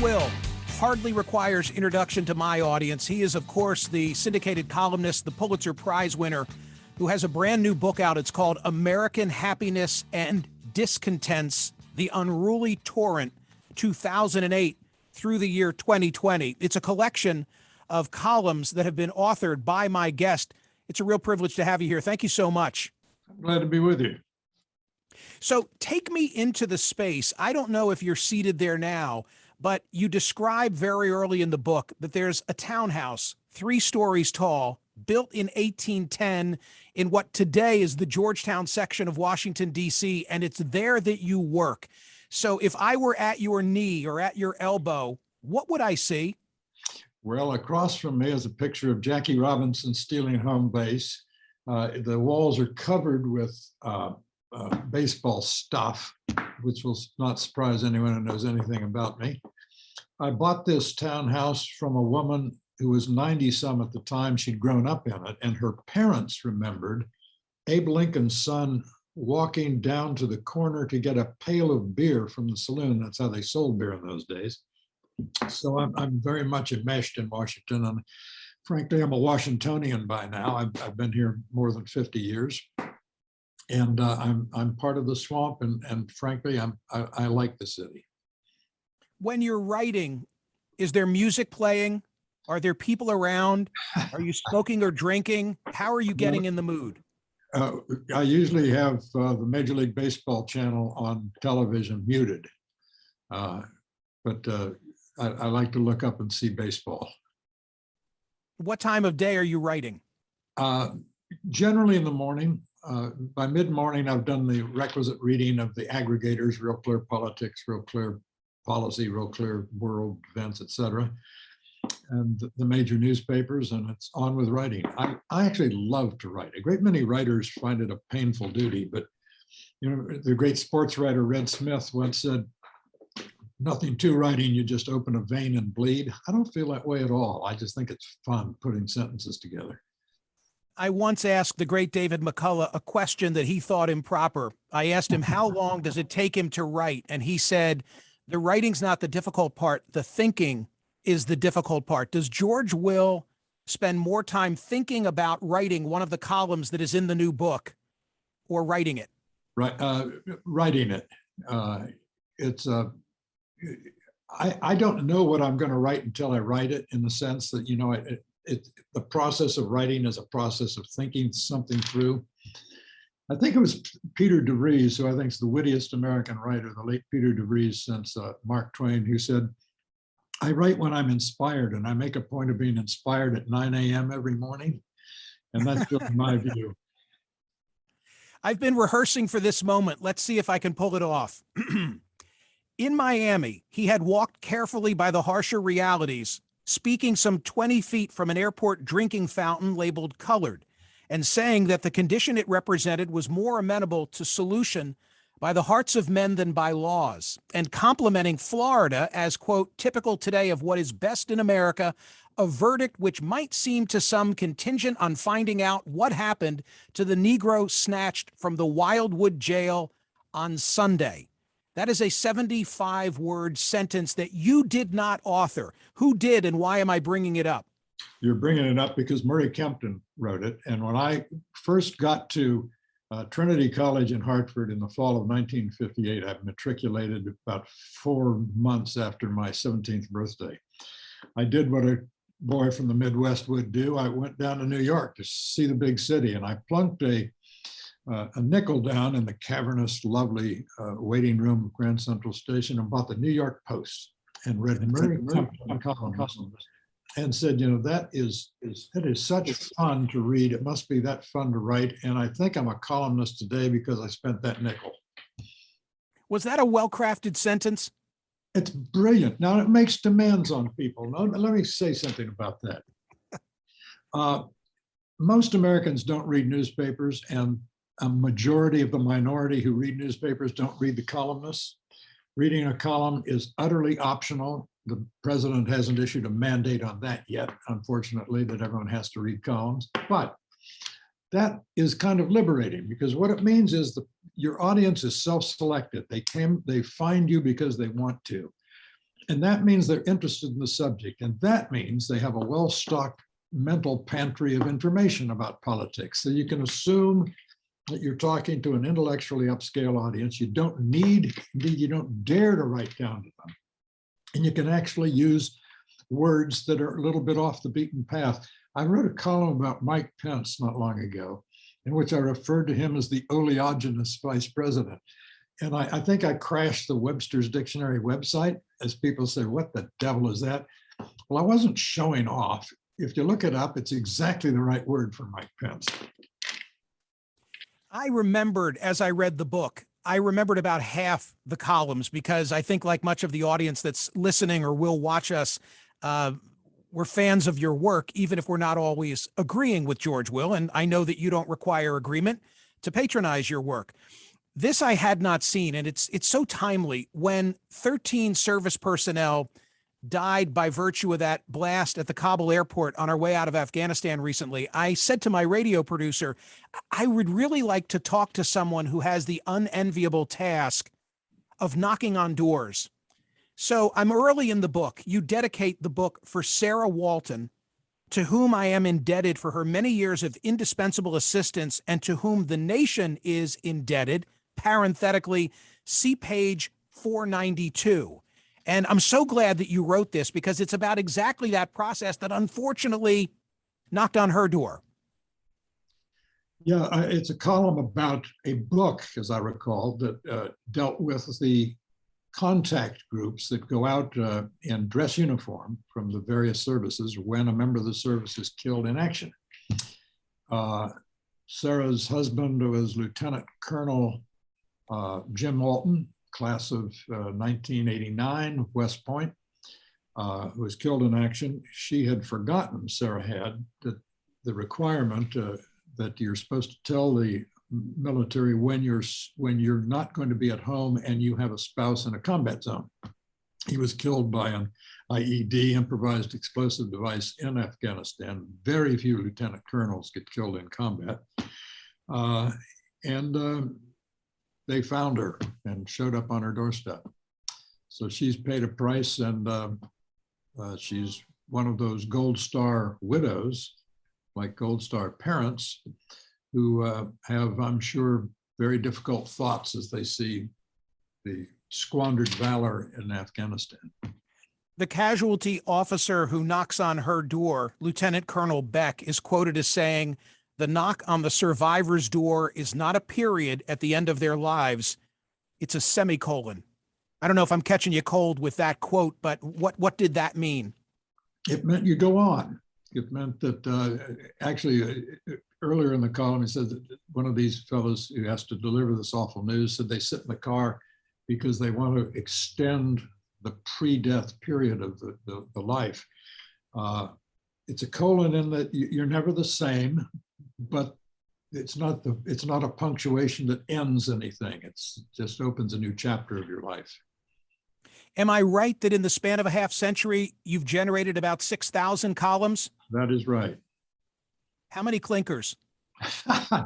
Will hardly requires introduction to my audience. He is, of course, the syndicated columnist, the Pulitzer Prize winner, who has a brand new book out. It's called American Happiness and Discontents, The Unruly Torrent, 2008 through the year 2020. It's a collection of columns that have been authored by my guest. It's a real privilege to have you here. Thank you so much. I'm glad to be with you. So take me into the space. I don't know if you're seated there now, but you describe very early in the book that there's a townhouse 3 stories tall, built in 1810 in what today is the Georgetown section of Washington, D.C., and it's there that you work. So if I were at your knee or at your elbow, what would I see? Well, across from me is a picture of Jackie Robinson stealing home base. The walls are covered with baseball stuff, which will not surprise anyone who knows anything about me. I bought this townhouse from a woman who was 90-some at the time. She'd grown up in it, and her parents remembered Abe Lincoln's son walking down to the corner to get a pail of beer from the saloon. That's how they sold beer in those days. So I'm very much enmeshed in Washington, and frankly, I'm a Washingtonian by now. I've been here more than 50 years. And I'm part of the swamp, and frankly, I like the city. When you're writing, is there music playing? Are there people around? Are you smoking or drinking? How are you getting in the mood? I usually have the Major League Baseball channel on television muted, but I like to look up and see baseball. What time of day are you writing? Generally in the morning. By mid-morning, I've done the requisite reading of the aggregators, Real Clear Politics, Real Clear Policy, Real Clear World Events, etc., and the major newspapers, and it's on with writing. I actually love to write. A great many writers find it a painful duty, but you know, the great sports writer Red Smith once said, "Nothing to writing, you just open a vein and bleed." I don't feel that way at all. I just think it's fun putting sentences together. I once asked the great David McCullough a question that he thought improper. I asked him, how long does it take him to write? And he said, the writing's not the difficult part. The thinking is the difficult part. Does George Will spend more time thinking about writing one of the columns that is in the new book or writing it? Right, writing it. I don't know what I'm going to write until I write it, in the sense that, you know, the process of writing is a process of thinking something through. I think it was Peter DeVries, who I think is the wittiest American writer, the late Peter DeVries since Mark Twain, who said, "I write when I'm inspired, and I make a point of being inspired at 9 a.m. every morning." And that's just my view. I've been rehearsing for this moment. Let's see if I can pull it off. In Miami, he had walked carefully by the harsher realities, speaking some 20 feet from an airport drinking fountain labeled colored, and saying that the condition it represented was more amenable to solution by the hearts of men than by laws, and complimenting Florida as, quote, typical today of what is best in America, a verdict which might seem to some contingent on finding out what happened to the Negro snatched from the Wildwood jail on Sunday. That is a 75-word sentence that you did not author. Who did, and why am I bringing it up? You're bringing it up because Murray Kempton wrote it. And when I first got to Trinity College in Hartford in the fall of 1958, I matriculated about 4 months after my 17th birthday. I did what a boy from the Midwest would do. I went down to New York to see the big city, and I plunked a nickel down in the cavernous, lovely waiting room of Grand Central Station and bought the New York Post and read Murray Kempton Columnist, and said, you know, that is such fun to read. It must be that fun to write. And I think I'm a columnist today because I spent that nickel. Was that a well-crafted sentence? It's brilliant. Now it makes demands on people. Now, let me say something about that. Most Americans don't read newspapers, and a majority of the minority who read newspapers don't read the columnists. Reading a column is utterly optional. The president hasn't issued a mandate on that yet, unfortunately, that everyone has to read columns. But that is kind of liberating, because what it means is your audience is self-selected. They find you because they want to. And that means they're interested in the subject. And that means they have a well-stocked mental pantry of information about politics. So you can assume that you're talking to an intellectually upscale audience. You don't need, indeed, you don't dare to write down to them. And you can actually use words that are a little bit off the beaten path. I wrote a column about Mike Pence not long ago, in which I referred to him as the oleaginous vice president. And I think I crashed the Webster's Dictionary website, as people say, what the devil is that? Well, I wasn't showing off. If you look it up, it's exactly the right word for Mike Pence. I remembered, as I read the book, I remembered about half the columns because I think, like much of the audience that's listening or will watch us, we're fans of your work, even if we're not always agreeing with George Will. And I know that you don't require agreement to patronize your work. This I had not seen, and it's so timely. When 13 service personnel died by virtue of that blast at the Kabul airport on our way out of Afghanistan recently, I said to my radio producer, I would really like to talk to someone who has the unenviable task of knocking on doors. So I'm early in the book. You dedicate the book for Sarah Walton, to whom I am indebted for her many years of indispensable assistance and to whom the nation is indebted. Parenthetically, see page 492. And I'm so glad that you wrote this because it's about exactly that process that unfortunately knocked on her door. Yeah, it's a column about a book, as I recall, that dealt with the contact groups that go out in dress uniform from the various services when a member of the service is killed in action. Sarah's husband was Lieutenant Colonel Jim Walton, class of 1989, West Point, who was killed in action. She had forgotten, Sarah had, that the requirement that you're supposed to tell the military when you're not going to be at home and you have a spouse in a combat zone. He was killed by an IED, improvised explosive device, in Afghanistan. Very few lieutenant colonels get killed in combat. They found her and showed up on her doorstep. So she's paid a price, and she's one of those Gold Star widows, like Gold Star parents, who have, I'm sure, very difficult thoughts as they see the squandered valor in Afghanistan. The casualty officer who knocks on her door, Lieutenant Colonel Beck, is quoted as saying, "The knock on the survivor's door is not a period at the end of their lives. It's a semicolon." I don't know if I'm catching you cold with that quote, but what did that mean? It meant you go on. It meant that actually earlier in the column, he said that one of these fellows who has to deliver this awful news said they sit in the car because they want to extend the pre-death period of the life. It's a colon in that you're never the same, but it's not a punctuation that ends anything. It's just opens a new chapter of your life. Am I right that in the span of a half century, you've generated about 6,000 columns? That is right. How many clinkers?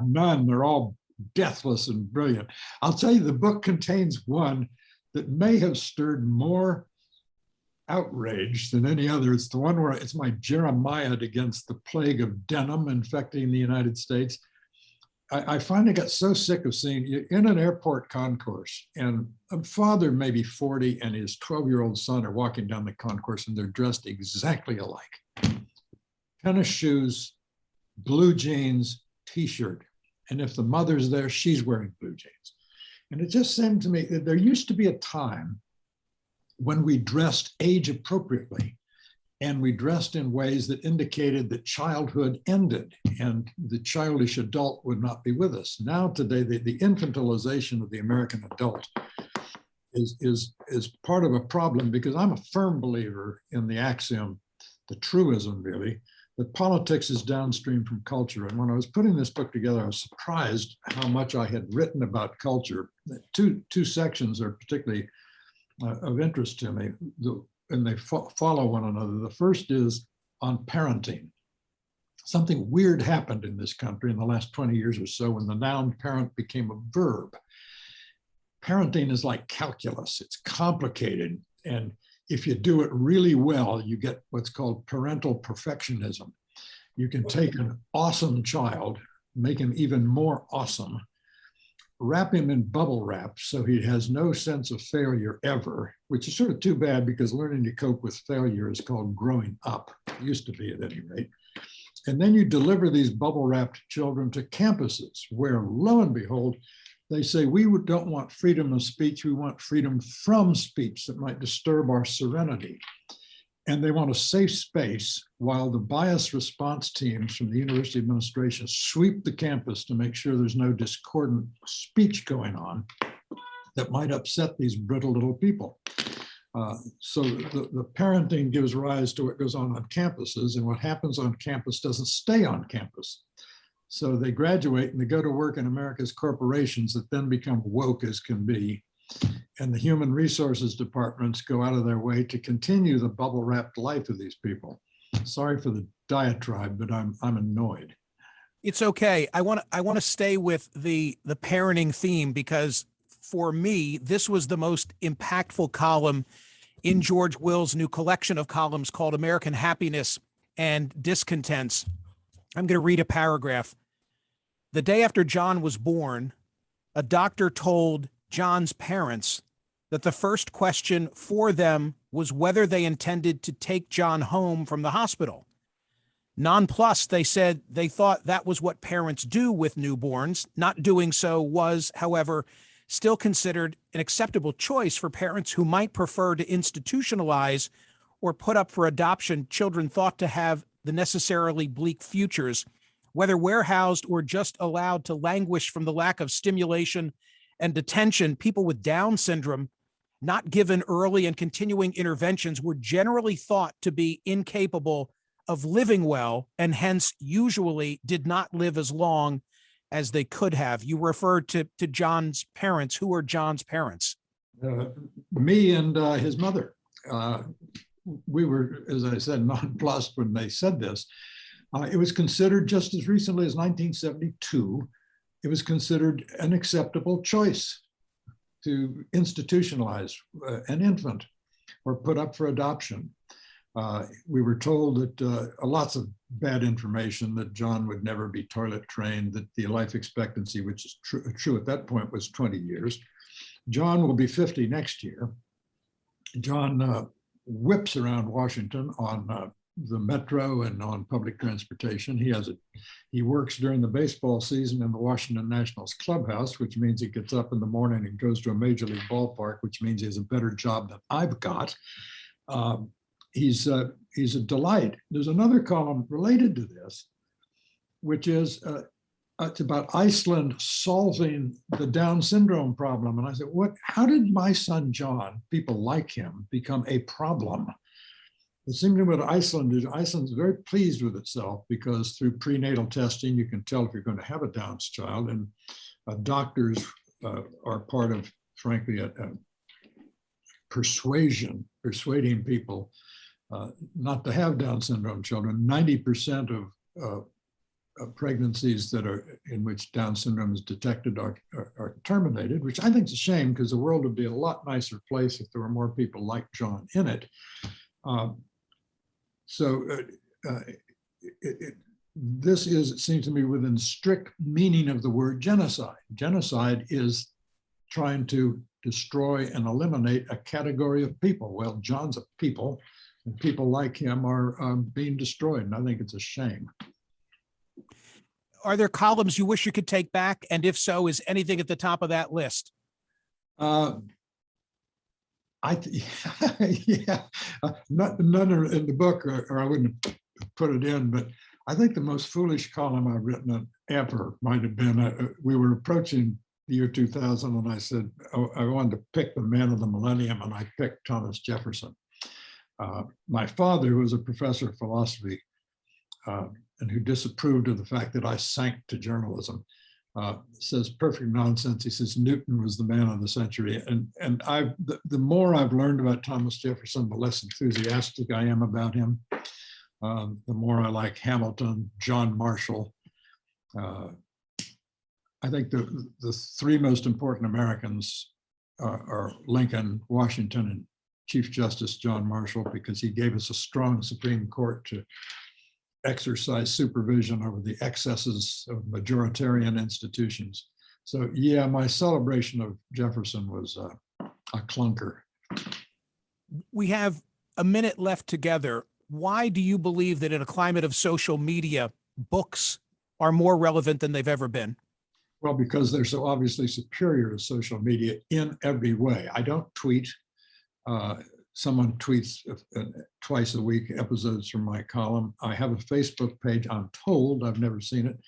None. They're all deathless and brilliant. I'll tell you, the book contains one that may have stirred more outrage than any other. It's the one where it's my Jeremiah against the plague of denim infecting the United States. I finally got so sick of seeing you in an airport concourse, and a father, maybe 40, and his 12-year-old son are walking down the concourse, and they're dressed exactly alike. Tennis shoes, blue jeans, t-shirt. And if the mother's there, she's wearing blue jeans. And it just seemed to me that there used to be a time when we dressed age appropriately, and we dressed in ways that indicated that childhood ended and the childish adult would not be with us. Now today, the infantilization of the American adult is part of a problem, because I'm a firm believer in the axiom, the truism really, that politics is downstream from culture. And when I was putting this book together, I was surprised how much I had written about culture. Two sections are particularly of interest to me, and they follow one another. The first is on parenting. Something weird happened in this country in the last 20 years or so when the noun parent became a verb. Parenting is like calculus. It's complicated, and if you do it really well, you get what's called parental perfectionism. You can take an awesome child, make him even more awesome, wrap him in bubble wrap so he has no sense of failure ever, which is sort of too bad because learning to cope with failure is called growing up. It used to be at any rate. And then you deliver these bubble wrapped children to campuses where, lo and behold, they say, we don't want freedom of speech, we want freedom from speech that might disturb our serenity. And they want a safe space while the bias response teams from the university administration sweep the campus to make sure there's no discordant speech going on that might upset these brittle little people. So the parenting gives rise to what goes on campuses, and what happens on campus doesn't stay on campus. So they graduate and they go to work in America's corporations that then become woke as can be. And the human resources departments go out of their way to continue the bubble wrapped life of these people. Sorry for the diatribe, but I'm annoyed. It's okay. I want to stay with the parenting theme, because for me, this was the most impactful column in George Will's new collection of columns called American Happiness and Discontents. I'm going to read a paragraph. The day after John was born, a doctor told John's parents that the first question for them was whether they intended to take John home from the hospital. Nonplussed, they said they thought that was what parents do with newborns. Not doing so was, however, still considered an acceptable choice for parents who might prefer to institutionalize or put up for adoption children thought to have the necessarily bleak futures, whether warehoused or just allowed to languish from the lack of stimulation and attention. People with Down syndrome, not given early and continuing interventions, were generally thought to be incapable of living well, and hence usually did not live as long as they could have. You referred to John's parents. Who are John's parents? Me and his mother. We were, as I said, nonplussed when they said this. It was considered, just as recently as 1972, it was considered an acceptable choice to institutionalize an infant or put up for adoption. We were told that lots of bad information, that John would never be toilet trained, that the life expectancy, which is true at that point, was 20 years. John will be 50 next year. John whips around Washington on the metro and on public transportation. He works during the baseball season in the Washington Nationals clubhouse, which means he gets up in the morning and goes to a major league ballpark, which means he has a better job than I've got. He's a delight. There's another column related to this, which is it's about Iceland solving the Down syndrome problem. And I said, how did my son John, people like him, become a problem? It seemed to me what Iceland is, Iceland's very pleased with itself because through prenatal testing, you can tell if you're going to have a Down's child. And doctors are part of, frankly, a persuading people not to have Down syndrome children. 90% of pregnancies that are in which Down syndrome is detected are terminated, which I think is a shame because the world would be a lot nicer place if there were more people like John in it. This is, it seems to me, within strict meaning of the word genocide. Genocide is trying to destroy and eliminate a category of people. Well, John's a people, and people like him are being destroyed, and I think it's a shame. Are there columns you wish you could take back? And if so, is anything at the top of that list? Yeah, none are in the book, or I wouldn't put it in, but I think the most foolish column I've written ever might have been, we were approaching the year 2000, and I said, I wanted to pick the man of the millennium, and I picked Thomas Jefferson. My father, who was a professor of philosophy and who disapproved of the fact that I sank to journalism, says perfect nonsense. He says Newton was the man of the century. And the more I've learned about Thomas Jefferson, the less enthusiastic I am about him. The more I like Hamilton, John Marshall. I think the three most important Americans are Lincoln, Washington, and Chief Justice John Marshall, because he gave us a strong Supreme Court to exercise supervision over the excesses of majoritarian institutions. So yeah, my celebration of Jefferson was a clunker. We have a minute left together. Why do you believe that in a climate of social media, books are more relevant than they've ever been? Well, because they're so obviously superior to social media in every way. I don't tweet. Someone tweets twice a week episodes from my column. I have a Facebook page, I'm told, I've never seen it.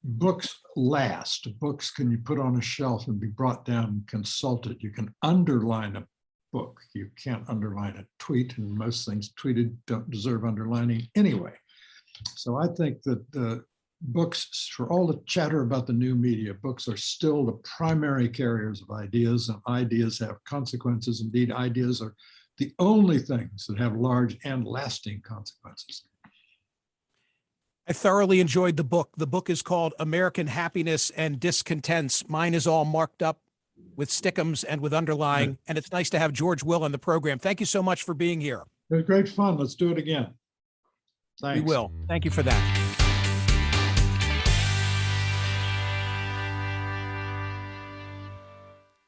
Books last. Books can you put on a shelf and be brought down and consulted. You can underline a book. You can't underline a tweet, and most things tweeted don't deserve underlining anyway. So I think that the books, for all the chatter about the new media, books are still the primary carriers of ideas, and ideas have consequences. Indeed, ideas are the only things that have large and lasting consequences. I thoroughly enjoyed the book. The book is called American Happiness and Discontents. Mine is all marked up with stickums and with underlying, and it's nice to have George Will on the program. Thank you so much for being here. It was great fun. Let's do it again. Thanks. We will. Thank you for that.